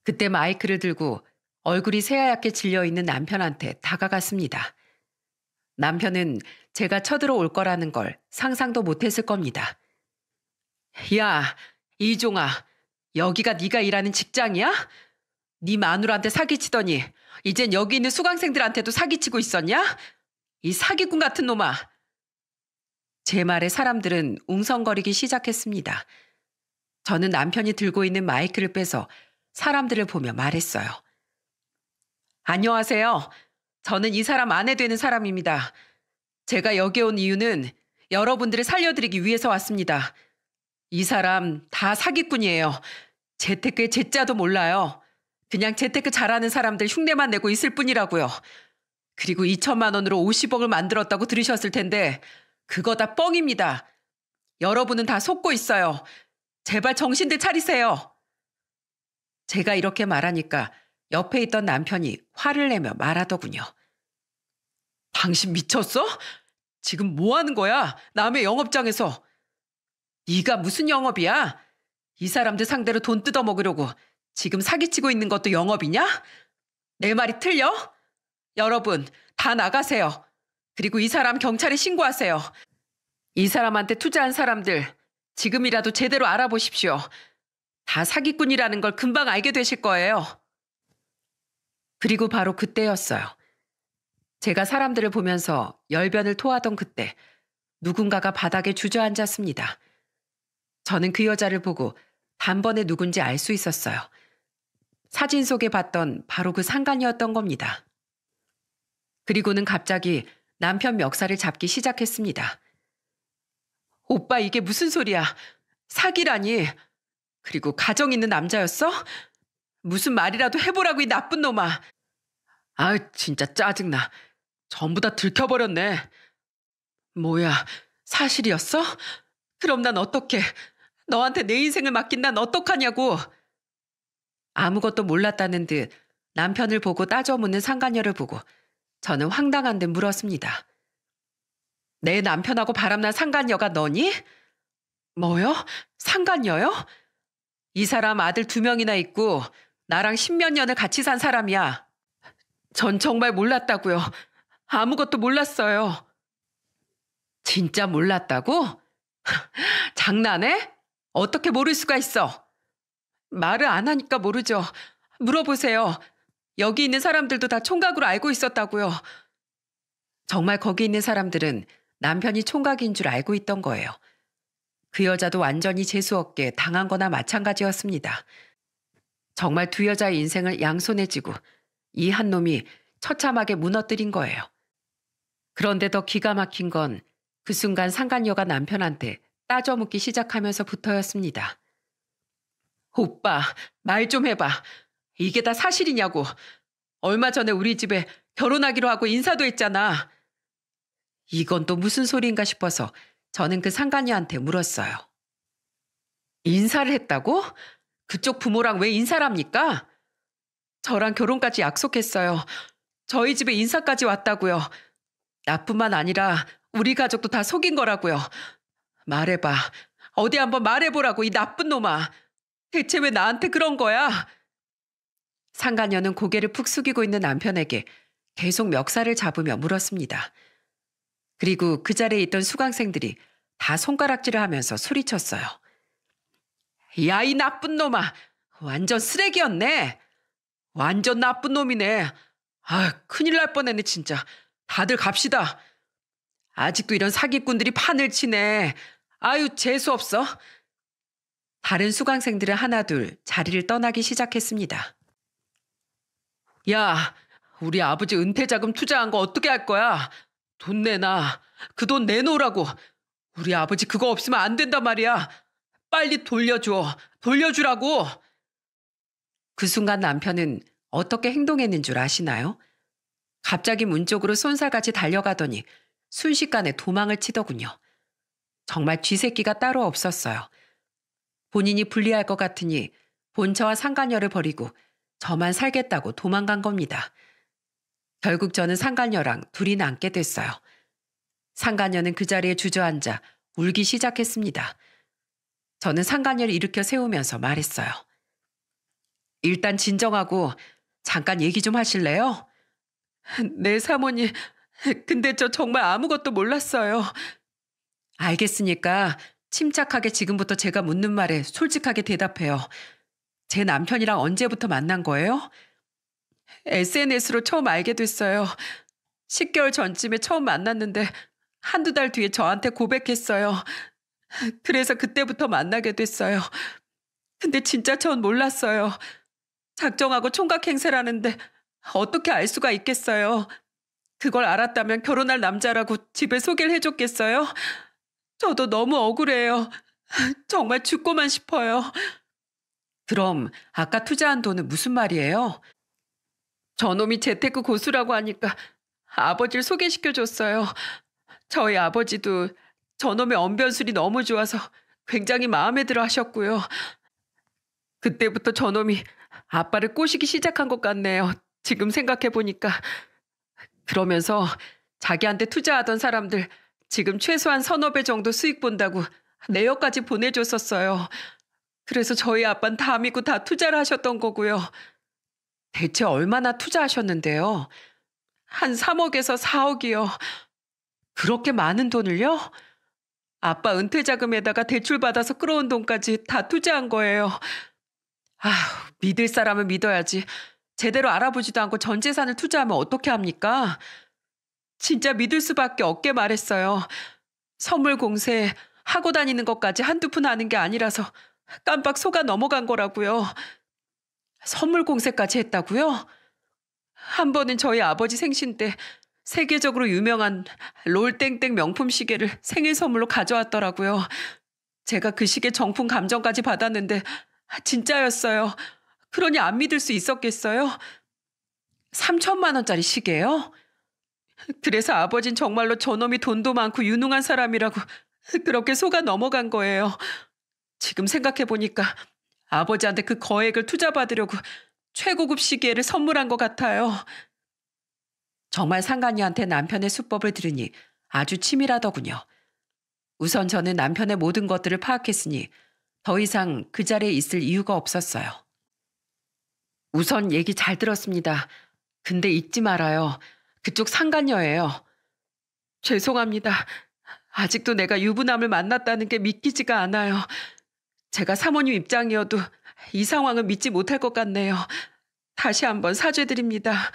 그때 마이크를 들고 얼굴이 새하얗게 질려있는 남편한테 다가갔습니다. 남편은 제가 쳐들어올 거라는 걸 상상도 못했을 겁니다. 야, 이종아, 여기가 네가 일하는 직장이야? 네 마누라한테 사기치더니 이젠 여기 있는 수강생들한테도 사기치고 있었냐? 이 사기꾼 같은 놈아. 제 말에 사람들은 웅성거리기 시작했습니다. 저는 남편이 들고 있는 마이크를 빼서 사람들을 보며 말했어요. 안녕하세요. 저는 이 사람 아내 되는 사람입니다. 제가 여기 온 이유는 여러분들을 살려드리기 위해서 왔습니다. 이 사람 다 사기꾼이에요. 재테크의 재자도 몰라요. 그냥 재테크 잘하는 사람들 흉내만 내고 있을 뿐이라고요. 그리고 2천만 원으로 50억을 만들었다고 들으셨을 텐데 그거 다 뻥입니다. 여러분은 다 속고 있어요. 제발 정신들 차리세요. 제가 이렇게 말하니까 옆에 있던 남편이 화를 내며 말하더군요. 당신 미쳤어? 지금 뭐 하는 거야? 남의 영업장에서. 네가 무슨 영업이야? 이 사람들 상대로 돈 뜯어먹으려고 지금 사기치고 있는 것도 영업이냐? 내 말이 틀려? 여러분, 다 나가세요. 그리고 이 사람 경찰에 신고하세요. 이 사람한테 투자한 사람들 지금이라도 제대로 알아보십시오. 다 사기꾼이라는 걸 금방 알게 되실 거예요. 그리고 바로 그때였어요. 제가 사람들을 보면서 열변을 토하던 그때 누군가가 바닥에 주저앉았습니다. 저는 그 여자를 보고 단번에 누군지 알 수 있었어요. 사진 속에 봤던 바로 그 상간이었던 겁니다. 그리고는 갑자기 남편 멱살을 잡기 시작했습니다. 오빠 이게 무슨 소리야? 사기라니. 그리고 가정 있는 남자였어? 무슨 말이라도 해보라고 이 나쁜 놈아. 아 진짜 짜증나. 전부 다 들켜버렸네. 뭐야 사실이었어? 그럼 난 어떡해. 너한테 내 인생을 맡긴 난 어떡하냐고. 아무것도 몰랐다는 듯 남편을 보고 따져 묻는 상간녀를 보고 저는 황당한 듯 물었습니다. 내 남편하고 바람난 상간녀가 너니? 뭐요? 상간녀요? 이 사람 아들 2명이나 있고 나랑 10몇 년을 같이 산 사람이야. 전 정말 몰랐다고요. 아무것도 몰랐어요. 진짜 몰랐다고? 장난해? 어떻게 모를 수가 있어? 말을 안 하니까 모르죠. 물어보세요. 여기 있는 사람들도 다 총각으로 알고 있었다고요. 정말 거기 있는 사람들은 남편이 총각인 줄 알고 있던 거예요. 그 여자도 완전히 재수없게 당한 거나 마찬가지였습니다. 정말 두 여자의 인생을 양손에 쥐고 이 한 놈이 처참하게 무너뜨린 거예요. 그런데 더 기가 막힌 건 그 순간 상간녀가 남편한테 따져 묻기 시작하면서부터였습니다. 오빠, 말 좀 해봐. 이게 다 사실이냐고. 얼마 전에 우리 집에 결혼하기로 하고 인사도 했잖아. 이건 또 무슨 소리인가 싶어서 저는 그 상간녀한테 물었어요. 인사를 했다고? 그쪽 부모랑 왜 인사를 합니까? 저랑 결혼까지 약속했어요. 저희 집에 인사까지 왔다고요. 나뿐만 아니라 우리 가족도 다 속인 거라고요. 말해봐. 어디 한번 말해보라고 이 나쁜 놈아. 대체 왜 나한테 그런 거야? 상간녀는 고개를 푹 숙이고 있는 남편에게 계속 멱살을 잡으며 물었습니다. 그리고 그 자리에 있던 수강생들이 다 손가락질을 하면서 소리쳤어요. 야, 이 나쁜 놈아. 완전 쓰레기였네. 완전 나쁜 놈이네. 아, 큰일 날 뻔했네 진짜. 다들 갑시다. 아직도 이런 사기꾼들이 판을 치네. 아유, 재수없어. 다른 수강생들은 하나둘 자리를 떠나기 시작했습니다. 야, 우리 아버지 은퇴자금 투자한 거 어떻게 할 거야? 돈 내놔. 그 돈 내놓으라고. 우리 아버지 그거 없으면 안 된단 말이야. 빨리 돌려줘. 돌려주라고. 그 순간 남편은 어떻게 행동했는 줄 아시나요? 갑자기 문 쪽으로 쏜살같이 달려가더니 순식간에 도망을 치더군요. 정말 쥐새끼가 따로 없었어요. 본인이 불리할 것 같으니 본처와 상간녀를 버리고 저만 살겠다고 도망간 겁니다. 결국 저는 상간녀랑 둘이 남게 됐어요. 상간녀는 그 자리에 주저앉아 울기 시작했습니다. 저는 상간녀를 일으켜 세우면서 말했어요. 일단 진정하고 잠깐 얘기 좀 하실래요? 네, 사모님. 근데 저 정말 아무것도 몰랐어요. 알겠으니까 침착하게 지금부터 제가 묻는 말에 솔직하게 대답해요. 제 남편이랑 언제부터 만난 거예요? SNS로 처음 알게 됐어요. 10개월 전쯤에 처음 만났는데 한두 달 뒤에 저한테 고백했어요. 그래서 그때부터 만나게 됐어요. 근데 진짜 전 몰랐어요. 작정하고 총각 행세라는데 어떻게 알 수가 있겠어요. 그걸 알았다면 결혼할 남자라고 집에 소개를 해줬겠어요? 저도 너무 억울해요. 정말 죽고만 싶어요. 그럼 아까 투자한 돈은 무슨 말이에요? 저놈이 재테크 고수라고 하니까 아버지를 소개시켜줬어요. 저희 아버지도 저놈의 언변술이 너무 좋아서 굉장히 마음에 들어 하셨고요. 그때부터 저놈이 아빠를 꼬시기 시작한 것 같네요. 지금 생각해보니까. 그러면서 자기한테 투자하던 사람들 지금 최소한 서너 배 정도 수익 본다고 내역까지 보내줬었어요. 그래서 저희 아빠는 다 믿고 다 투자를 하셨던 거고요. 대체 얼마나 투자하셨는데요? 한 3억에서 4억이요. 그렇게 많은 돈을요? 아빠 은퇴 자금에다가 대출받아서 끌어온 돈까지 다 투자한 거예요. 믿을 사람은 믿어야지. 제대로 알아보지도 않고 전 재산을 투자하면 어떻게 합니까? 진짜 믿을 수밖에 없게 말했어요. 선물 공세 하고 다니는 것까지 한두 푼 하는 게 아니라서 깜빡 속아 넘어간 거라고요. 선물 공세까지 했다고요? 한 번은 저희 아버지 생신 때 세계적으로 유명한 롤땡땡 명품 시계를 생일 선물로 가져왔더라고요. 제가 그 시계 정품 감정까지 받았는데 진짜였어요. 그러니 안 믿을 수 있었겠어요? 3천만 원짜리 시계요? 그래서 아버진 정말로 저놈이 돈도 많고 유능한 사람이라고 그렇게 속아 넘어간 거예요. 지금 생각해보니까 아버지한테 그 거액을 투자받으려고 최고급 시계를 선물한 것 같아요. 정말 상간녀한테 남편의 수법을 들으니 아주 치밀하더군요. 우선 저는 남편의 모든 것들을 파악했으니 더 이상 그 자리에 있을 이유가 없었어요. 우선 얘기 잘 들었습니다. 근데 잊지 말아요. 그쪽 상간녀예요. 죄송합니다. 아직도 내가 유부남을 만났다는 게 믿기지가 않아요. 제가 사모님 입장이어도 이 상황은 믿지 못할 것 같네요. 다시 한번 사죄드립니다.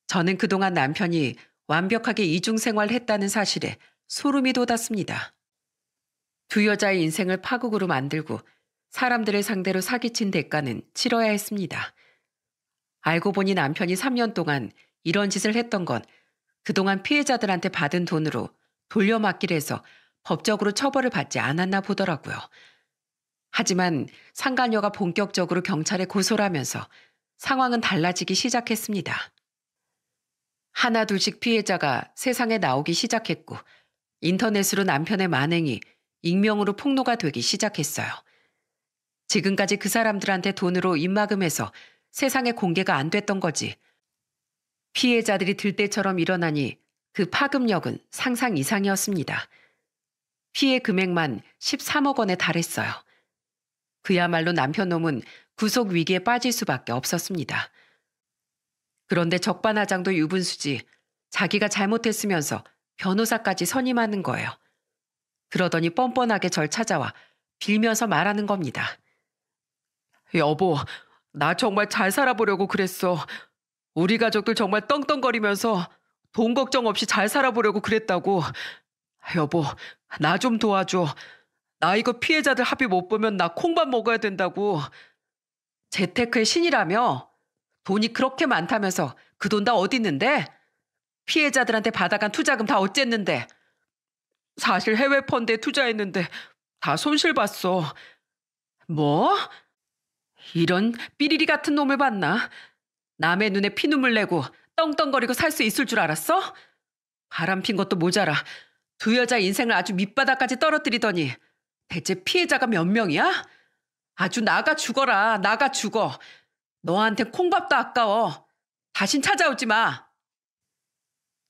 저는 그동안 남편이 완벽하게 이중생활을 했다는 사실에 소름이 돋았습니다. 두 여자의 인생을 파국으로 만들고 사람들을 상대로 사기친 대가는 치러야 했습니다. 알고 보니 남편이 3년 동안 이런 짓을 했던 건 그동안 피해자들한테 받은 돈으로 돌려막기를 해서 법적으로 처벌을 받지 않았나 보더라고요. 하지만 상간녀가 본격적으로 경찰에 고소를 하면서 상황은 달라지기 시작했습니다. 하나둘씩 피해자가 세상에 나오기 시작했고 인터넷으로 남편의 만행이 익명으로 폭로가 되기 시작했어요. 지금까지 그 사람들한테 돈으로 입막음해서 세상에 공개가 안 됐던 거지. 피해자들이 들때처럼 일어나니 그 파급력은 상상 이상이었습니다. 피해 금액만 13억 원에 달했어요. 그야말로 남편 놈은 구속 위기에 빠질 수밖에 없었습니다. 그런데 적반하장도 유분수지 자기가 잘못했으면서 변호사까지 선임하는 거예요. 그러더니 뻔뻔하게 절 찾아와 빌면서 말하는 겁니다. 여보, 나 정말 잘 살아보려고 그랬어. 우리 가족들 정말 떵떵거리면서 돈 걱정 없이 잘 살아보려고 그랬다고. 여보, 나 좀 도와줘. 나 이거 피해자들 합의 못 보면 나 콩밥 먹어야 된다고. 재테크의 신이라며? 돈이 그렇게 많다면서 그 돈 다 어디 있는데? 피해자들한테 받아간 투자금 다 어쨌는데? 사실 해외 펀드에 투자했는데 다 손실 봤어. 뭐? 이런 삐리리 같은 놈을 봤나? 남의 눈에 피눈물 내고 떵떵거리고 살 수 있을 줄 알았어? 바람핀 것도 모자라 두 여자 인생을 아주 밑바닥까지 떨어뜨리더니 대체 피해자가 몇 명이야? 아주 나가 죽어라. 나가 죽어. 너한테 콩밥도 아까워. 다신 찾아오지 마.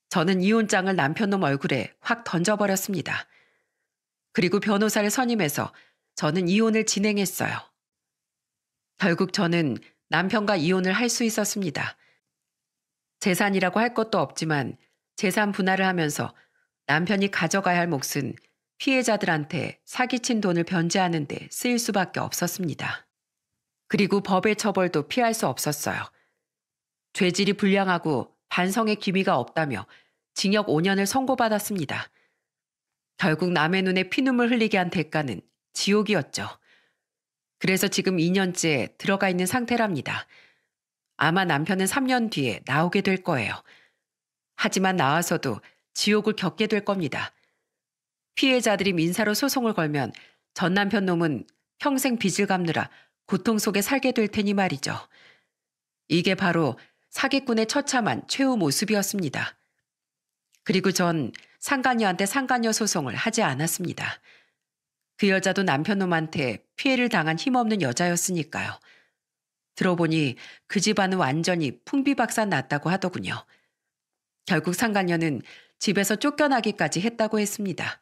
저는 이혼장을 남편놈 얼굴에 확 던져버렸습니다. 그리고 변호사를 선임해서 저는 이혼을 진행했어요. 결국 저는 남편과 이혼을 할 수 있었습니다. 재산이라고 할 것도 없지만 재산 분할을 하면서 남편이 가져가야 할 몫은 피해자들한테 사기친 돈을 변제하는 데 쓰일 수밖에 없었습니다. 그리고 법의 처벌도 피할 수 없었어요. 죄질이 불량하고 반성의 기미가 없다며 징역 5년을 선고받았습니다. 결국 남의 눈에 피눈물 흘리게 한 대가는 지옥이었죠. 그래서 지금 2년째 들어가 있는 상태랍니다. 아마 남편은 3년 뒤에 나오게 될 거예요. 하지만 나와서도 지옥을 겪게 될 겁니다. 피해자들이 민사로 소송을 걸면 전 남편 놈은 평생 빚을 갚느라 고통 속에 살게 될 테니 말이죠. 이게 바로 사기꾼의 처참한 최후 모습이었습니다. 그리고 전 상간녀한테 상간녀 소송을 하지 않았습니다. 그 여자도 남편 놈한테 피해를 당한 힘없는 여자였으니까요. 들어보니 그 집안은 완전히 풍비박산 났다고 하더군요. 결국 상간녀는 집에서 쫓겨나기까지 했다고 했습니다.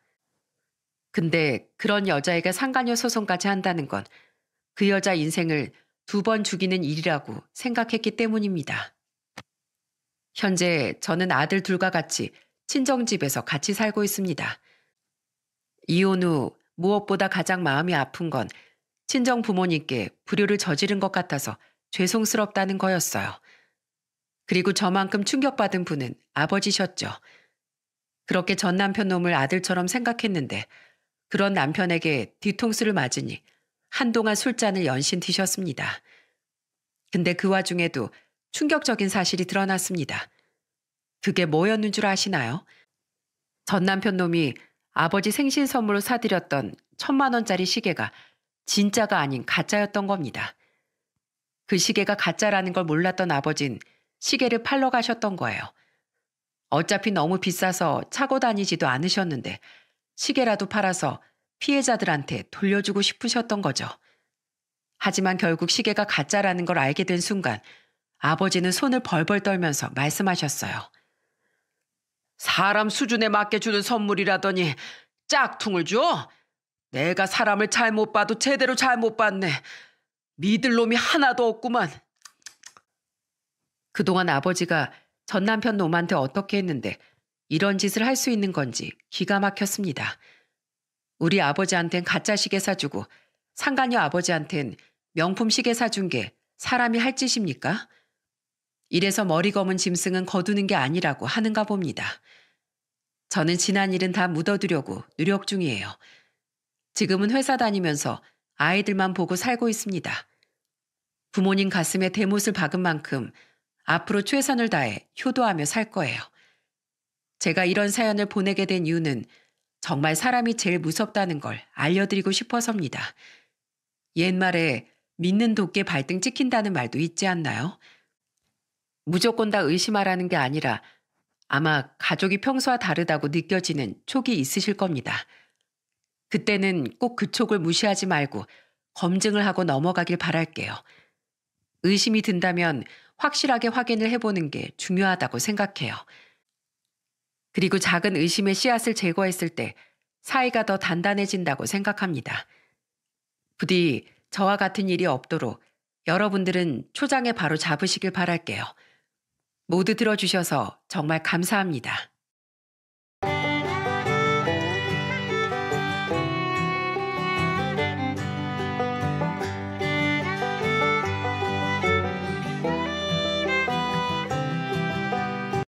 근데 그런 여자에게 상간녀 소송까지 한다는 건 그 여자 인생을 2번 죽이는 일이라고 생각했기 때문입니다. 현재 저는 아들 둘과 같이 친정집에서 같이 살고 있습니다. 이혼 후 무엇보다 가장 마음이 아픈 건 친정 부모님께 불효를 저지른 것 같아서 죄송스럽다는 거였어요. 그리고 저만큼 충격받은 분은 아버지셨죠. 그렇게 전 남편 놈을 아들처럼 생각했는데 그런 남편에게 뒤통수를 맞으니 한동안 술잔을 연신 드셨습니다. 근데 그 와중에도 충격적인 사실이 드러났습니다. 그게 뭐였는 줄 아시나요? 전 남편 놈이 아버지 생신 선물로 사드렸던 1,000만 원짜리 시계가 진짜가 아닌 가짜였던 겁니다. 그 시계가 가짜라는 걸 몰랐던 아버진 시계를 팔러 가셨던 거예요. 어차피 너무 비싸서 차고 다니지도 않으셨는데 시계라도 팔아서 피해자들한테 돌려주고 싶으셨던 거죠. 하지만 결국 시계가 가짜라는 걸 알게 된 순간 아버지는 손을 벌벌 떨면서 말씀하셨어요. 사람 수준에 맞게 주는 선물이라더니 짝퉁을 줘? 내가 사람을 잘못 봐도 제대로 잘못 봤네. 믿을 놈이 하나도 없구만. 그동안 아버지가 전 남편 놈한테 어떻게 했는데 이런 짓을 할 수 있는 건지 기가 막혔습니다. 우리 아버지한텐 가짜 시계 사주고 상간녀 아버지한텐 명품 시계 사준 게 사람이 할 짓입니까? 이래서 머리 검은 짐승은 거두는 게 아니라고 하는가 봅니다. 저는 지난 일은 다 묻어두려고 노력 중이에요. 지금은 회사 다니면서 아이들만 보고 살고 있습니다. 부모님 가슴에 대못을 박은 만큼 앞으로 최선을 다해 효도하며 살 거예요. 제가 이런 사연을 보내게 된 이유는 정말 사람이 제일 무섭다는 걸 알려드리고 싶어서입니다. 옛말에 믿는 도끼에 발등 찍힌다는 말도 있지 않나요? 무조건 다 의심하라는 게 아니라 아마 가족이 평소와 다르다고 느껴지는 촉이 있으실 겁니다. 그때는 꼭 그 촉을 무시하지 말고 검증을 하고 넘어가길 바랄게요. 의심이 든다면 확실하게 확인을 해보는 게 중요하다고 생각해요. 그리고 작은 의심의 씨앗을 제거했을 때 사이가 더 단단해진다고 생각합니다. 부디 저와 같은 일이 없도록 여러분들은 초장에 바로 잡으시길 바랄게요. 모두 들어주셔서 정말 감사합니다.